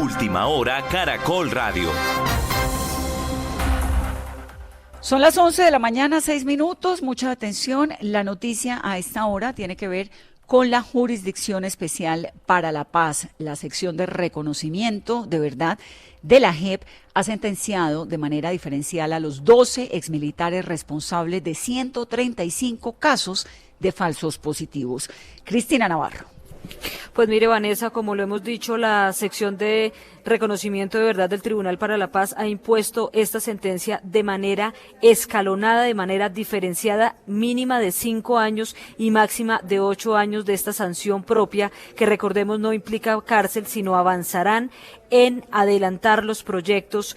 Última Hora Caracol Radio. Son las 11 de la mañana, 6 minutos. Mucha atención. La noticia a esta hora tiene que ver con la Jurisdicción Especial para la Paz. La sección de reconocimiento de verdad de la JEP ha sentenciado de manera diferencial a los 12 exmilitares responsables de 135 casos de falsos positivos. Cristina Navarro. Pues mire, Vanessa, como lo hemos dicho, la sección de reconocimiento de verdad del Tribunal para la Paz ha impuesto esta sentencia de manera escalonada, de manera diferenciada, mínima de 5 años y máxima de 8 años de esta sanción propia, que recordemos no implica cárcel, sino avanzarán en adelantar los proyectos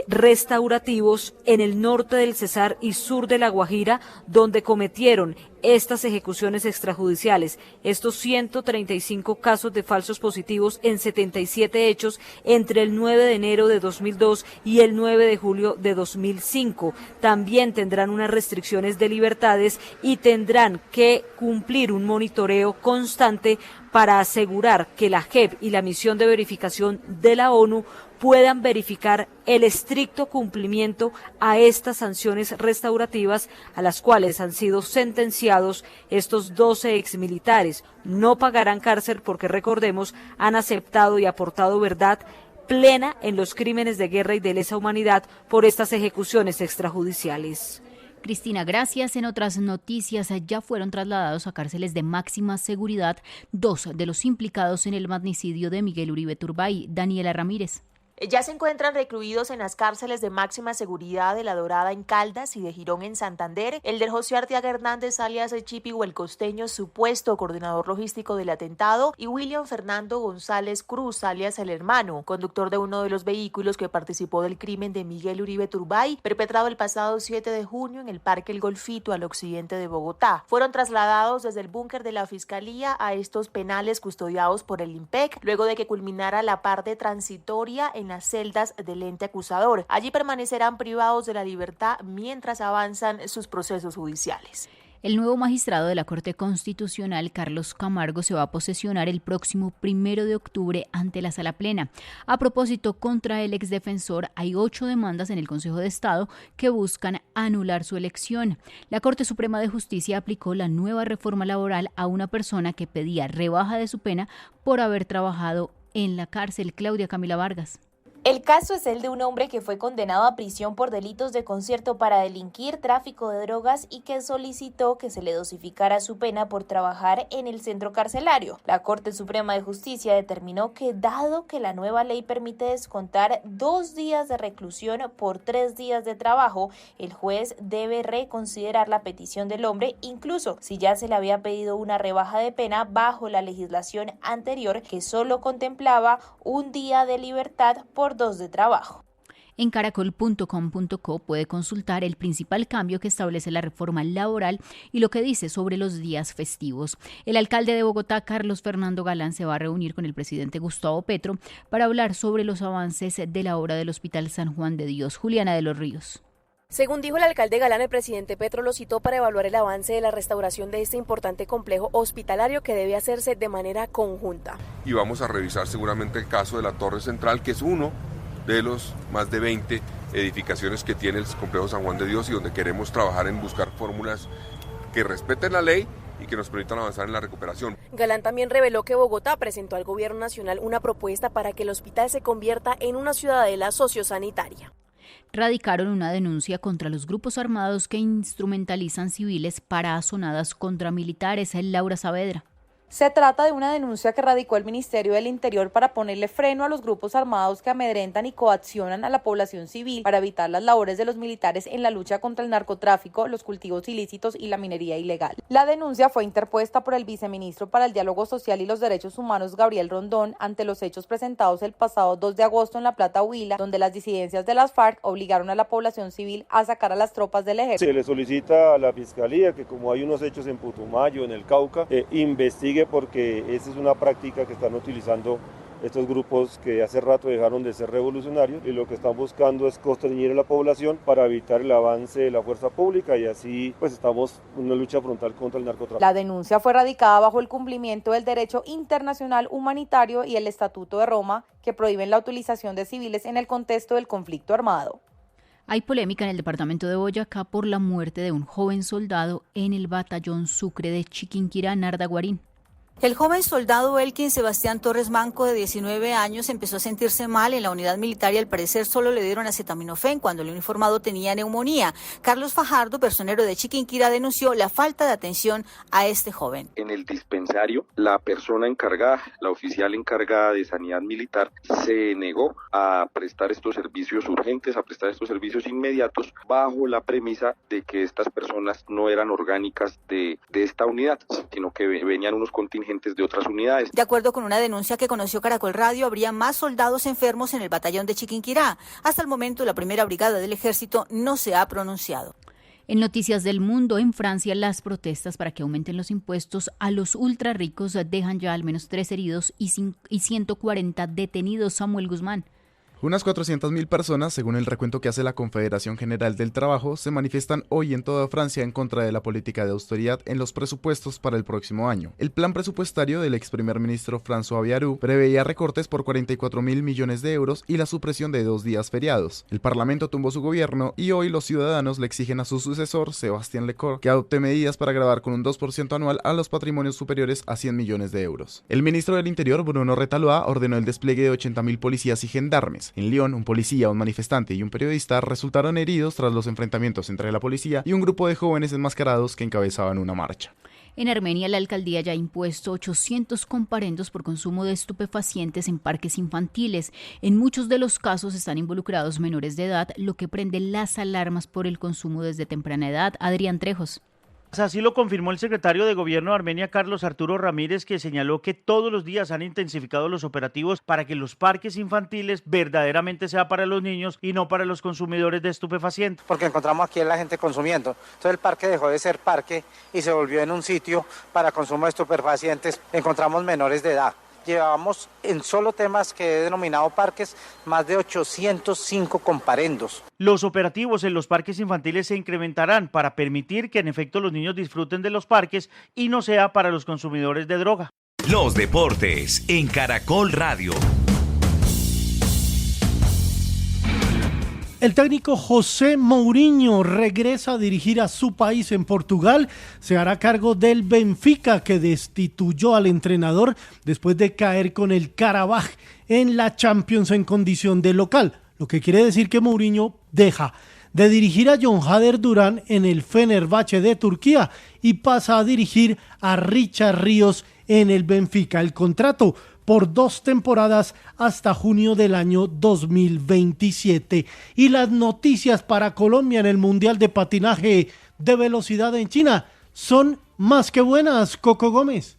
restaurativos en el norte del Cesar y sur de La Guajira, donde cometieron estas ejecuciones extrajudiciales, estos 135 casos de falsos positivos en 77 hechos entre el 9 de enero de 2002 y el 9 de julio de 2005. También tendrán unas restricciones de libertades y tendrán que cumplir un monitoreo constante para asegurar que la JEP y la misión de verificación de la ONU puedan verificar el estricto cumplimiento a estas sanciones restaurativas a las cuales han sido sentenciados estos 12 exmilitares. No pagarán cárcel porque, recordemos, han aceptado y aportado verdad plena en los crímenes de guerra y de lesa humanidad por estas ejecuciones extrajudiciales. Cristina, gracias. En otras noticias, ya fueron trasladados a cárceles de máxima seguridad 2 de los implicados en el magnicidio de Miguel Uribe Turbay. Daniela Ramírez. Ya se encuentran recluidos en las cárceles de máxima seguridad de La Dorada en Caldas y de Girón en Santander, el del José Arteaga Hernández alias Chipi o el Costeño, supuesto coordinador logístico del atentado, y William Fernando González Cruz alias El Hermano, conductor de uno de los vehículos que participó del crimen de Miguel Uribe Turbay, perpetrado el pasado 7 de junio en el Parque El Golfito al occidente de Bogotá. Fueron trasladados desde el búnker de la Fiscalía a estos penales custodiados por el IMPEC, luego de que culminara la parte transitoria en las celdas del ente acusador. Allí permanecerán privados de la libertad mientras avanzan sus procesos judiciales. El nuevo magistrado de la Corte Constitucional, Carlos Camargo, se va a posesionar el próximo 1 de octubre ante la Sala Plena. A propósito, contra el exdefensor hay 8 demandas en el Consejo de Estado que buscan anular su elección. La Corte Suprema de Justicia aplicó la nueva reforma laboral a una persona que pedía rebaja de su pena por haber trabajado en la cárcel. Claudia Camila Vargas. El caso es el de un hombre que fue condenado a prisión por delitos de concierto para delinquir, tráfico de drogas y que solicitó que se le dosificara su pena por trabajar en el centro carcelario. La Corte Suprema de Justicia determinó que, dado que la nueva ley permite descontar 2 días de reclusión por 3 días de trabajo, el juez debe reconsiderar la petición del hombre, incluso si ya se le había pedido una rebaja de pena bajo la legislación anterior que solo contemplaba 1 día de libertad por 2 de trabajo. En caracol.com.co puede consultar el principal cambio que establece la reforma laboral y lo que dice sobre los días festivos. El alcalde de Bogotá, Carlos Fernando Galán, se va a reunir con el presidente Gustavo Petro para hablar sobre los avances de la obra del Hospital San Juan de Dios. Juliana de los Ríos. Según dijo el alcalde Galán, el presidente Petro lo citó para evaluar el avance de la restauración de este importante complejo hospitalario que debe hacerse de manera conjunta. Y vamos a revisar seguramente el caso de la Torre Central, que es uno de los más de 20 edificaciones que tiene el complejo San Juan de Dios y donde queremos trabajar en buscar fórmulas que respeten la ley y que nos permitan avanzar en la recuperación. Galán también reveló que Bogotá presentó al gobierno nacional una propuesta para que el hospital se convierta en una ciudadela sociosanitaria. Radicaron una denuncia contra los grupos armados que instrumentalizan civiles para azonadas contra militares. Laura Saavedra. Se trata de una denuncia que radicó el Ministerio del Interior para ponerle freno a los grupos armados que amedrentan y coaccionan a la población civil para evitar las labores de los militares en la lucha contra el narcotráfico, los cultivos ilícitos y la minería ilegal. La denuncia fue interpuesta por el viceministro para el Diálogo Social y los Derechos Humanos, Gabriel Rondón, ante los hechos presentados el pasado 2 de agosto en La Plata, Huila, donde las disidencias de las FARC obligaron a la población civil a sacar a las tropas del ejército. Se le solicita a la Fiscalía que, como hay unos hechos en Putumayo, en el Cauca, investigue, porque esa es una práctica que están utilizando estos grupos que hace rato dejaron de ser revolucionarios y lo que están buscando es constreñir a la población para evitar el avance de la fuerza pública y así pues estamos en una lucha frontal contra el narcotráfico. La denuncia fue radicada bajo el cumplimiento del derecho internacional humanitario y el Estatuto de Roma, que prohíben la utilización de civiles en el contexto del conflicto armado. Hay polémica en el departamento de Boyacá por la muerte de un joven soldado en el batallón Sucre de Chiquinquirá, Nardaguarín. El joven soldado Elkin Sebastián Torres Manco, de 19 años, empezó a sentirse mal en la unidad militar y al parecer solo le dieron acetaminofén cuando el uniformado tenía neumonía. Carlos Fajardo, personero de Chiquinquirá, denunció la falta de atención a este joven. En el dispensario, la persona encargada, la oficial encargada de sanidad militar, se negó a prestar estos servicios urgentes, a prestar estos servicios inmediatos, bajo la premisa de que estas personas no eran orgánicas de esta unidad, sino que venían unos contingentes de otras unidades. De acuerdo con una denuncia que conoció Caracol Radio, habría más soldados enfermos en el batallón de Chiquinquirá. Hasta el momento, la primera brigada del ejército no se ha pronunciado. En Noticias del Mundo, en Francia, las protestas para que aumenten los impuestos a los ultrarricos dejan ya al menos 3 heridos y 140 detenidos. Samuel Guzmán. Unas 400.000 personas, según el recuento que hace la Confederación General del Trabajo, se manifiestan hoy en toda Francia en contra de la política de austeridad en los presupuestos para el próximo año. El plan presupuestario del ex primer ministro François Bayrou preveía recortes por 44.000 millones de euros y la supresión de 2 días feriados. El Parlamento tumbó su gobierno y hoy los ciudadanos le exigen a su sucesor, Sébastien Lecornu, que adopte medidas para gravar con un 2% anual a los patrimonios superiores a 100 millones de euros. El ministro del Interior, Bruno Retailleau, ordenó el despliegue de 80.000 policías y gendarmes. En Lyon, un policía, un manifestante y un periodista resultaron heridos tras los enfrentamientos entre la policía y un grupo de jóvenes enmascarados que encabezaban una marcha. En Armenia, la alcaldía ya ha impuesto 800 comparendos por consumo de estupefacientes en parques infantiles. En muchos de los casos están involucrados menores de edad, lo que prende las alarmas por el consumo desde temprana edad. Adrián Trejos. Así lo confirmó el secretario de Gobierno de Armenia, Carlos Arturo Ramírez, que señaló que todos los días han intensificado los operativos para que los parques infantiles verdaderamente sea para los niños y no para los consumidores de estupefacientes. Porque encontramos aquí a la gente consumiendo. Entonces el parque dejó de ser parque y se volvió en un sitio para consumo de estupefacientes. Encontramos menores de edad. Llevábamos en solo temas que he denominado parques más de 805 comparendos. Los operativos en los parques infantiles se incrementarán para permitir que en efecto los niños disfruten de los parques y no sea para los consumidores de droga. Los deportes en Caracol Radio. El técnico José Mourinho regresa a dirigir a su país en Portugal. Se hará cargo del Benfica, que destituyó al entrenador después de caer con el Karabaj en la Champions en condición de local. Lo que quiere decir que Mourinho deja de dirigir a John Hader Duran en el Fenerbahçe de Turquía y pasa a dirigir a Richard Ríos en el Benfica. El contrato por 2 temporadas hasta junio del año 2027. Y las noticias para Colombia en el Mundial de Patinaje de Velocidad en China son más que buenas. Coco Gómez.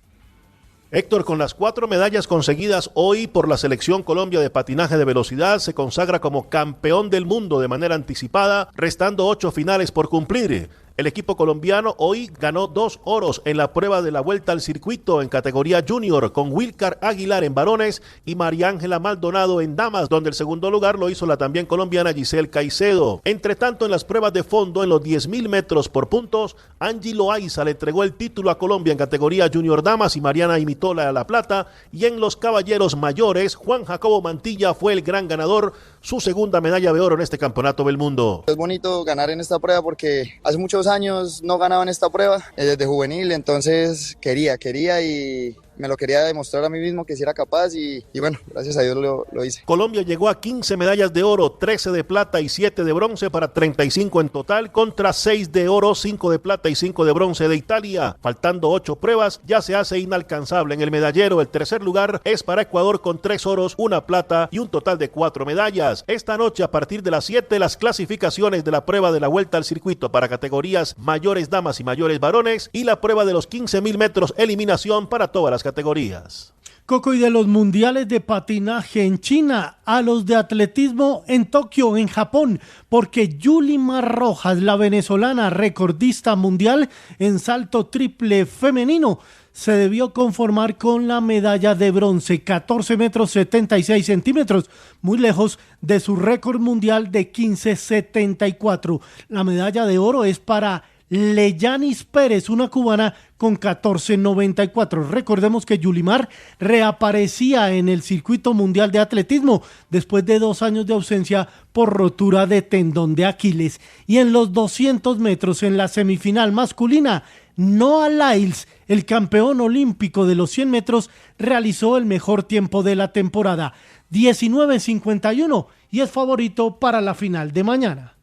Héctor, con las 4 medallas conseguidas hoy por la Selección Colombia de Patinaje de Velocidad, se consagra como campeón del mundo de manera anticipada, restando 8 finales por cumplir. El equipo colombiano hoy ganó 2 oros en la prueba de la Vuelta al Circuito en categoría junior, con Wilcar Aguilar en varones y María Ángela Maldonado en damas, donde el segundo lugar lo hizo la también colombiana Giselle Caicedo. Entre tanto, en las pruebas de fondo, en los 10.000 metros por puntos, Angie Loaiza le entregó el título a Colombia en categoría junior damas y Mariana Imitola a la plata, y en los caballeros mayores, Juan Jacobo Mantilla fue el gran ganador, su segunda medalla de oro en este campeonato del mundo. Es bonito ganar en esta prueba porque hace muchos años no ganaba en esta prueba desde juvenil, entonces quería y me lo quería demostrar a mí mismo que sí era capaz y bueno, gracias a Dios lo hice. Colombia llegó a 15 medallas de oro, 13 de plata y 7 de bronce para 35 en total, contra 6 de oro, 5 de plata y 5 de bronce de Italia. Faltando 8 pruebas, ya se hace inalcanzable en el medallero. El tercer lugar es para Ecuador con 3 oros, 1 plata y un total de 4 medallas. Esta noche a partir de las 7, las clasificaciones de la prueba de la Vuelta al Circuito para categorías mayores damas y mayores varones y la prueba de los 15.000 metros eliminación para todas las categorías. Coco, y de los mundiales de patinaje en China a los de atletismo en Tokio, en Japón, porque Yulimar Rojas, la venezolana recordista mundial en salto triple femenino, se debió conformar con la medalla de bronce, 14 metros 76 centímetros, muy lejos de su récord mundial de 15.74. La medalla de oro es para Leyanis Pérez, una cubana, con 14.94. Recordemos que Yulimar reaparecía en el circuito mundial de atletismo después de 2 años de ausencia por rotura de tendón de Aquiles. Y en los 200 metros, en la semifinal masculina, Noah Lyles, el campeón olímpico de los 100 metros, realizó el mejor tiempo de la temporada, 19.51, y es favorito para la final de mañana.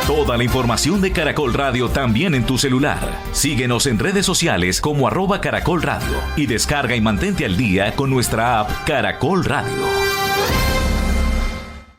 Toda la información de Caracol Radio también en tu celular. Síguenos en redes sociales como @Caracol Radio y descarga y mantente al día con nuestra app Caracol Radio.